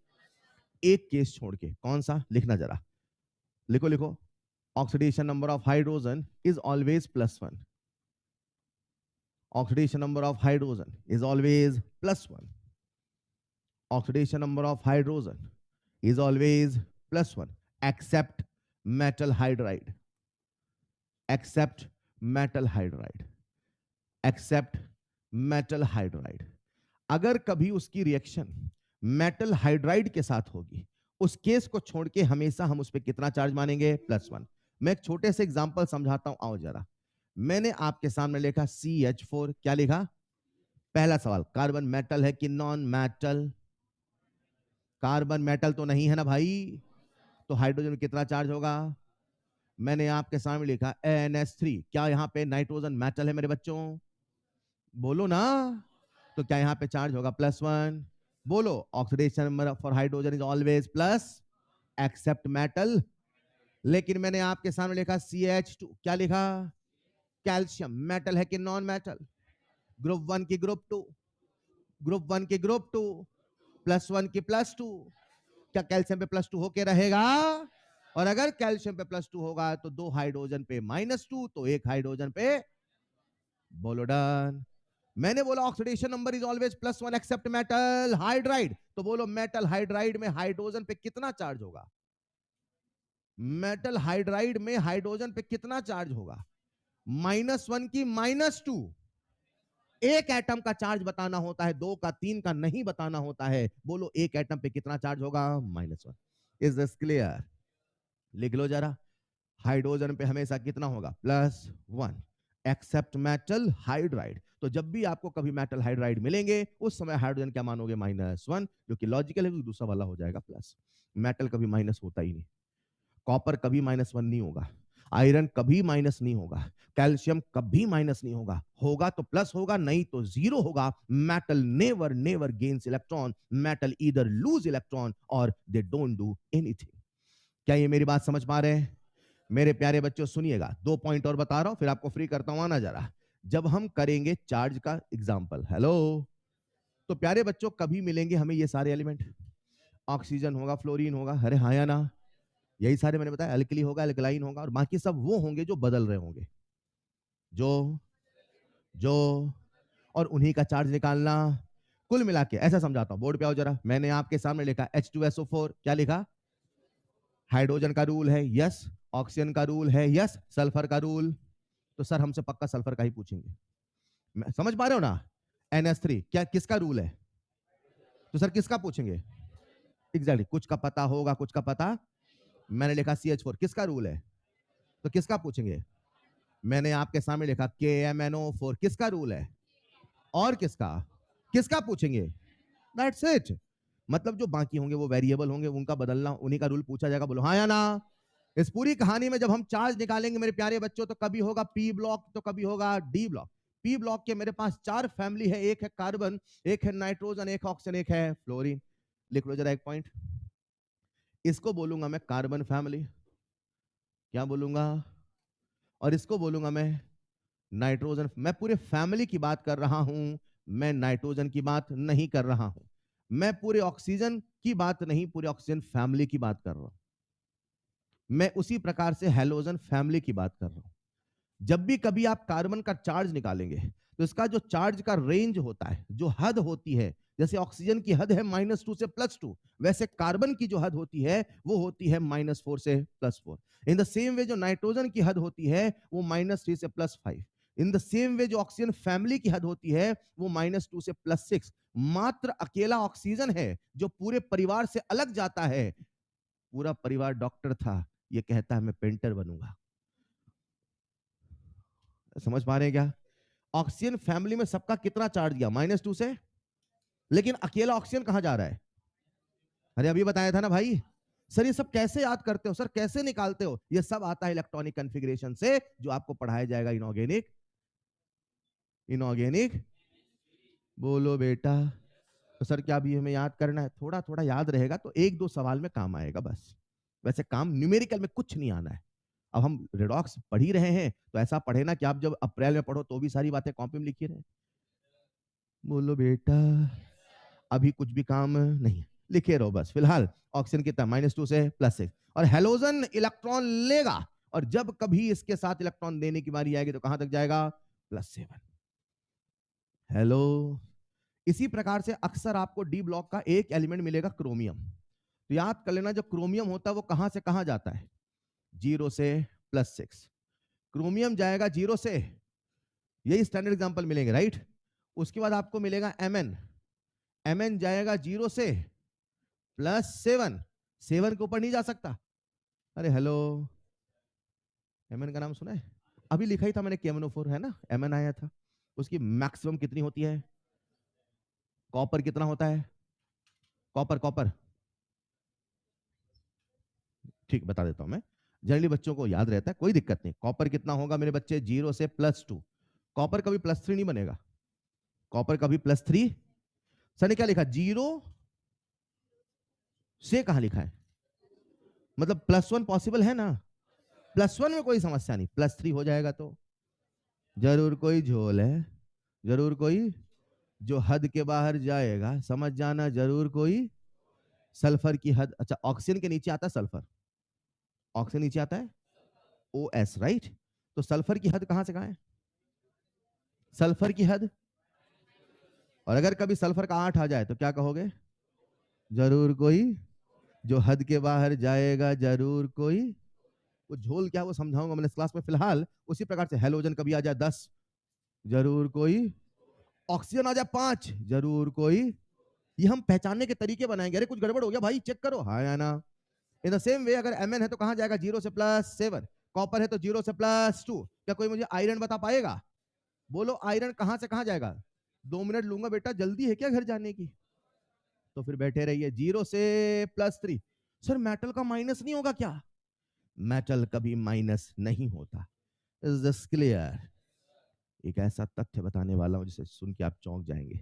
एक केस छोड़ के। कौन सा? लिखना जरा, लिखो लिखो। Oxidation number of hydrogen is always +1। Oxidation number of hydrogen is always +1। Oxidation number of hydrogen is always +1 except metal hydride, except metal hydride, except metal hydride। अगर कभी उसकी रिएक्शन मेटल हाइड्राइड के साथ होगी, उस केस को छोड़ के हमेशा हम उस पर कितना चार्ज मानेंगे? +1। मैं एक छोटे से एग्जांपल समझाता हूं, आओ जरा। मैंने आपके सामने लिखा CH4। क्या लिखा? पहला सवाल, कार्बन मेटल है कि नॉन मेटल? कार्बन मेटल तो नहीं है ना भाई, तो हाइड्रोजन में कितना चार्ज होगा? मैंने आपके सामने लिखा NH3। क्या यहां पे नाइट्रोजन मेटल है मेरे बच्चों? बोलो ना। तो क्या यहां पे चार्ज होगा? +1। बोलो, oxidation number for hydrogen is always plus except metal. लेकिन मैंने आपके सामने लिखा CH2। क्या लिखा? कैल्शियम मेटल है कि नॉन मेटल? ग्रुप 1 की ग्रुप 2, ग्रुप 1 की ग्रुप 2, +1 की +2। क्या कैल्शियम पे +2 होके रहेगा? और अगर कैल्शियम पे +2 होगा तो 2 हाइड्रोजन पे -2, तो 1 हाइड्रोजन पे। बोलो डन। मैंने बोला oxidation number is always +1 except metal hydride, तो बोलो मेटल हाइड्राइड में हाइड्रोजन पे कितना चार्ज होगा? मेटल हाइड्राइड में हाइड्रोजन पे कितना चार्ज होगा? -1 की -2। एक एटम का चार्ज बताना होता है, 2 का 3 का नहीं बताना होता है। बोलो एक एटम पे कितना चार्ज होगा? -1। Is this clear? लिख लो जरा। हाइड्रोजन पे हमेशा कितना होगा? +1 एक्सेप्ट मेटल हाइड्राइड। तो जब भी आपको कभी मेटल हाइड्राइड मिलेंगे उस समय हाइड्रोजन क्या मानोगे? -1, जो कि लॉजिकल है, क्योंकि दूसरा वाला हो जाएगा प्लस। मेटल कभी माइनस होता ही नहीं। कॉपर कभी -1 नहीं होगा। आयरन कभी माइनस नहीं होगा। कैल्शियम कभी माइनस नहीं होगा। होगा तो प्लस होगा, नहीं तो 0 होगा। Metal never never gains electron. Metal either loose electron और दे डोंट डू एनीथिंग। क्या ये मेरी बात समझ पा रहे हैं? मेरे प्यारे बच्चों सुनिएगा, 2 पॉइंट और बता रहा हूं, फिर आपको फ्री करता हूं, आना जरा। जब हम करेंगे चार्ज का एग्जांपल, हेलो, तो प्यारे बच्चों कभी मिलेंगे हमें ये सारे एलिमेंट। ऑक्सीजन होगा, फ्लोरीन होगा, अरे हाँ या ना? यही सारे मैंने बताया, अल्कली होगा, अल्कलाइन होगा, और बाकी सब वो होंगे जो बदल रहे होंगे, जो जो और उन्हीं का चार्ज निकालना। कुल मिला के ऐसा समझाता हूं, बोर्ड पे आओ जरा। मैंने आपके सामने लिखा H2SO4। क्या लिखा? हाइड्रोजन का रूल है, यस। ऑक्सीजन का रूल है, यस। सल्फर का रूल, तो सर हमसे पक्का सल्फर का ही पूछेंगे। समझ पा रहे हो ना? NH3 क्या किसका रूल है? तो सर किसका पूछेंगे? एग्जैक्टली, कुछ का पता होगा, कुछ का पता। मैंने लिखा CH4 किसका रूल है? तो किसका पूछेंगे? मैंने आपके सामने लिखा KMNO4 किसका रूल है? और किसका? किसका पूछेंगे? That's it. मतलब जो बाकी होंगे वो वेरिएबल होंगे, उनका बदलना, उन्हीं का रूल पूछा जाएगा। बोलो हाँ या ना? इस पूरी कहानी में जब हम चार्ज निकालेंगे मेरे प्यारे बच्चों, तो कभी होगा पी ब्लॉक तो कभी होगा डी ब्लॉक। पी ब्लॉक के मेरे पास 4 फैमिली है, एक है कार्बन, एक है नाइट्रोजन, एक ऑक्सीजन, एक है फ्लोरीन। लिख लो जरा एक पॉइंट। इसको बोलूंगा मैं कार्बन फैमिली। क्या बोलूंगा? और इसको बोलूंगा मैं नाइट्रोजन। मैं पूरे फैमिली की बात कर रहा हूं, मैं नाइट्रोजन की बात नहीं कर रहा हूं। मैं पूरे ऑक्सीजन की बात नहीं, पूरे ऑक्सीजन फैमिली की बात कर रहा हूं। मैं उसी प्रकार से हैलोजन फैमिली की बात कर रहा हूं। जब भी कभी आप कार्बन का चार्ज निकालेंगे तो इसका जो चार्ज का रेंज होता है, जो हद होती है, जैसे ऑक्सीजन की हद है -2 से +2, वैसे कार्बन की जो हद होती है वो होती है -4 से +4। इन द सेम वे जो नाइट्रोजन की हद होती है वो -3 से +5। इन द सेम वे जो ऑक्सीजन फैमिली की हद होती है वो -2 से +6। मात्र अकेला ऑक्सीजन है जो पूरे परिवार से अलग जाता है। पूरा परिवार डॉक्टर था, ये कहता है मैं पेंटर बनूंगा। समझ पा रहे हैं क्या? ऑक्सीजन फैमिली में सबका कितना चार्ज दिया, -2 से, लेकिन अकेला ऑक्सीजन कहां जा रहा है? अरे अभी बताया था ना भाई। सर ये सब कैसे याद करते हो, सर कैसे निकालते हो? ये सब आता है इलेक्ट्रॉनिक कॉन्फ़िगरेशन से, जो आपको पढ़ाया जाएगा इनऑर्गेनिक। इनऑर्गेनिक बोलो बेटा। तो सर क्या अभी हमें याद करना है? थोड़ा थोड़ा याद रहेगा तो एक दो सवाल में काम आएगा बस। वैसे काम न्यूमेरिकल में कुछ नहीं आना है। अब हम रेडॉक्स पढ़ ही रहे हैं तो ऐसा पढ़े ना कि आप जब अप्रैल में पढ़ो तो भी सारी बातें कॉपी में लिखी रहे। बोलो बेटा, अभी कुछ भी काम नहीं, लिखे रहो बस। फिलहाल ऑक्सीजन कितना, -2 से +6, और हेलोजन इलेक्ट्रॉन लेगा, और जब कभी इसके साथ इलेक्ट्रॉन देने की बारी आएगी तो कहां तक जाएगा? +7। हेलो। इसी प्रकार से अक्सर आपको डी ब्लॉक का एक एलिमेंट मिलेगा, क्रोमियम। तो याद कर लेना, जो क्रोमियम होता है वो कहां से कहां जाता है? 0 से +6। क्रोमियम जाएगा 0 से, यही स्टैंडर्ड एग्जांपल मिलेंगे, राइट? उसके बाद आपको मिलेगा Mn। Mn जाएगा 0 से +7। 7 के ऊपर नहीं जा सकता। अरे हेलो, Mn का नाम सुना है? अभी लिखा ही था मैंने, KMnO4 है ना, Mn आया था। उसकी मैक्सिमम कितनी होती है? कॉपर कितना होता है? कॉपर कॉपर ठीक बता देता हूं मैं, जनरली बच्चों को याद रहता है, कोई दिक्कत नहीं। कॉपर कितना होगा मेरे बच्चे? 0 से +2। कॉपर कभी +3 नहीं बनेगा। कॉपर कभी +3, सर ने क्या लिखा? 0 से कहां लिखा है? मतलब +1 पॉसिबल है ना? +1 में कोई समस्या नहीं, +3 हो जाएगा तो जरूर कोई झोल है, जरूर कोई जो हद के बाहर जाएगा, समझ जाना, जरूर कोई सल्फर की हद। अच्छा, ऑक्सीजन के नीचे आता है सल्फर, ऑक्सीजन नीचे आता है OS, राइट? तो सल्फर की हद कहां से कहां है? सल्फर की हद, और अगर कभी सल्फर का 8 आ जाए तो क्या कहोगे? जरूर कोई जो हद के बाहर जाएगा, जरूर कोई। वो झोल क्या, वो समझाऊंगा मैंने इस क्लास में। फिलहाल उसी प्रकार से हेलोजन कभी आ जाए 10, जरूर कोई। ऑक्सीजन आ जाए 5, जरूर कोई। ये हम पहचानने के तरीके बनाएंगे। अरे कुछ गड़बड़ हो गया भाई, चेक करो, हाँ या ना? इन द सेम वे, अगर Mn है तो कहां जाएगा? 0 से +7। कॉपर है तो 0 से +2। क्या कोई मुझे आयरन बता पाएगा? बोलो, आयरन कहां से कहां जाएगा? 2 मिनट लूंगा बेटा, जल्दी है क्या घर जाने की? तो फिर बैठे रहिए। 0 से +3। सर मेटल का माइनस नहीं होगा क्या? मेटल कभी माइनस नहीं होता। Is this clear? एक ऐसा तथ्य बताने वाला हूं जिसे सुन के आप चौंक जाएंगे।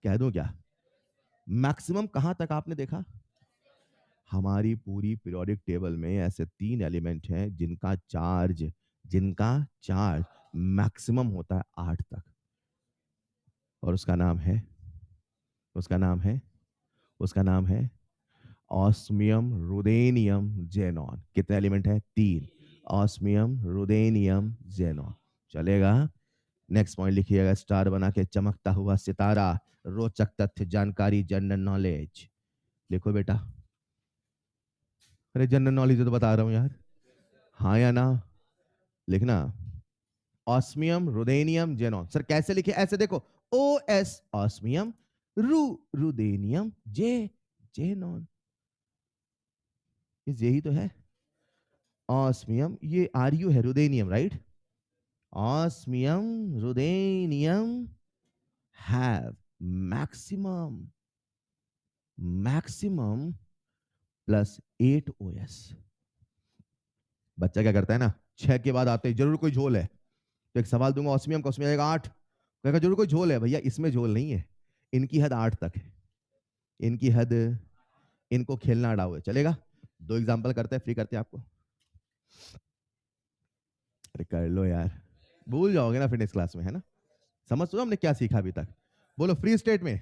कह दूं क्या? मैक्सिमम कहां तक आपने देखा? हमारी पूरी पीरियोडिक टेबल में ऐसे 3 एलिमेंट हैं जिनका चार्ज मैक्सिमम होता है 8 तक, और उसका नाम है, उसका नाम है, उसका नाम है ऑस्मियम, रुदेनियम, जेनॉन। कितने एलिमेंट है? 3। Osmium, ruthenium, xenon. चलेगा? नेक्स्ट पॉइंट लिखिएगा, स्टार बना के चमकता हुआ सितारा, रोचक तथ्य, जानकारी, जनरल नॉलेज। लिखो बेटा। अरे जनरल नॉलेज तो बता रहा हूं यार, हाँ या ना? लिखना। Osmium, ruthenium, xenon. सर कैसे लिखे? ऐसे देखो, OS ऑस्मियम, रुदेनियम, जेनॉन। यही तो है ऑस्मियम, ये RU है, ruthenium, right? Osmium, ruthenium have maximum maximum +8 OS। बच्चा क्या करता है ना, 6 के बाद आते ही जरूर कोई झोल है, तो एक सवाल दूंगा, ऑस्मियम का, उसमें आएगा 8, कहेगा जरूर कोई झोल है। भैया इसमें झोल नहीं है, इनकी हद 8 तक है, इनकी हद, इनको खेलना अड़ाओ है। चलेगा? 2 एग्जांपल करते हैं, फ्री करते हैं आपको। अरे कर लो यार, भूल जाओगे ना फिटनेस क्लास में, है ना? समझ तो हमने क्या सीखा अभी तक। बोलो, फ्री स्टेट में,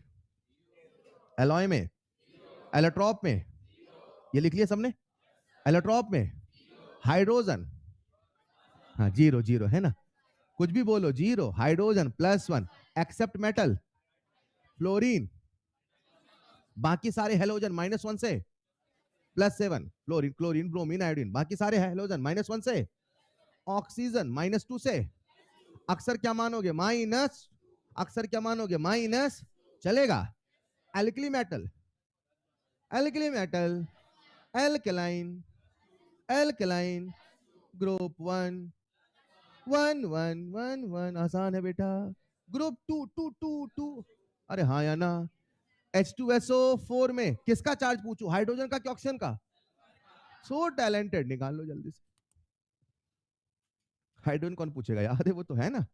एलॉय में, एलोट्रॉप में, ये लिख लिया सबने? एलोट्रॉप में हाइड्रोजन, हाँ 0 0 है ना? कुछ भी बोलो, 0 हाइड्रोजन, +1 एक्सेप्ट मेटल, फ्लोरीन, बाकी सारे हेलोजन -1 से +7, फ्लोरीन, क्लोरीन, ब्रोमीन, आयोडीन, बाकी सारे हेलोजन -1 से, ऑक्सीजन -2 से। अक्सर क्या मानोगे? माइनस। अक्सर क्या मानोगे? माइनस। चलेगा? Alkali metal, alkali metal, alkaline, alkaline, group 1, 1 1 1 1, आसान है बेटा। ग्रुप 2 2 2 2, अरे हाँ या ना। H2SO4 में किसका चार्ज पूछूं, हाइड्रोजन का कि ऑक्सीजन का? सो टैलेंटेड, निकाल लो जल्दी से। हाइड्रोजन कौन पूछेगा याद है, वो तो है ना।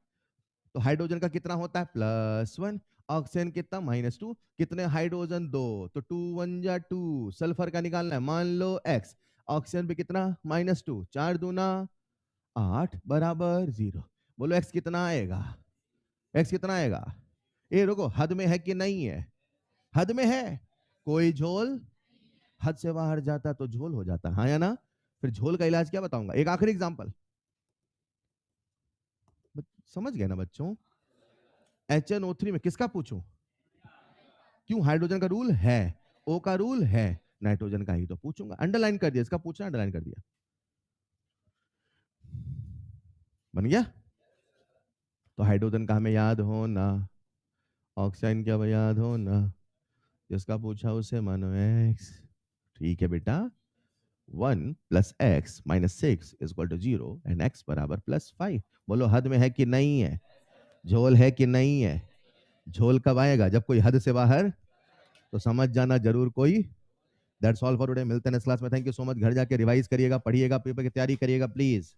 तो हाइड्रोजन का कितना होता है, +1, ऑक्सीजन कितना, -2, कितने हाइड्रोजन, 2, तो 2 1 जा 2, सल्फर का निकालना है, मान लो x, ऑक्सीजन पे कितना, -2, 4 दूना 8 बराबर 0। बोलो x कितना आएगा, x कितना आएगा? ये रुको, हद में है कि नहीं है? हद में है। कोई झोल हद से बाहर जाता तो झोल हो जाता, हाँ या ना? फिर झोल का इलाज क्या बताऊंगा, एक आखिरी एग्जांपल। समझ गए ना बच्चों? HNO3 में किसका पूछूं? क्यों, हाइड्रोजन का रूल है, O का रूल है, नाइट्रोजन का ही तो पूछूंगा। अंडरलाइन कर दिया, इसका पूछना अंडरलाइन कर दिया। बन गया। तो हाइड्रोजन का हमें याद हो ना, ऑक्सीजन क्या याद हो ना, जिसका पूछा उसे मानो x। ठीक है बेटा, 1 + x - 6 = 0 एंड x बराबर +5। बोलो हद में है कि नहीं है? झोल है कि नहीं है? झोल कब आएगा, जब कोई हद से बाहर। तो समझ जाना जरूर कोई। दैट्स ऑल फॉर टुडे, मिलते हैं नेक्स्ट क्लास में। Thank you so much. घर जाके रिवाइज करिएगा, पढ़िएगा, पेपर की तैयारी करिएगा प्लीज।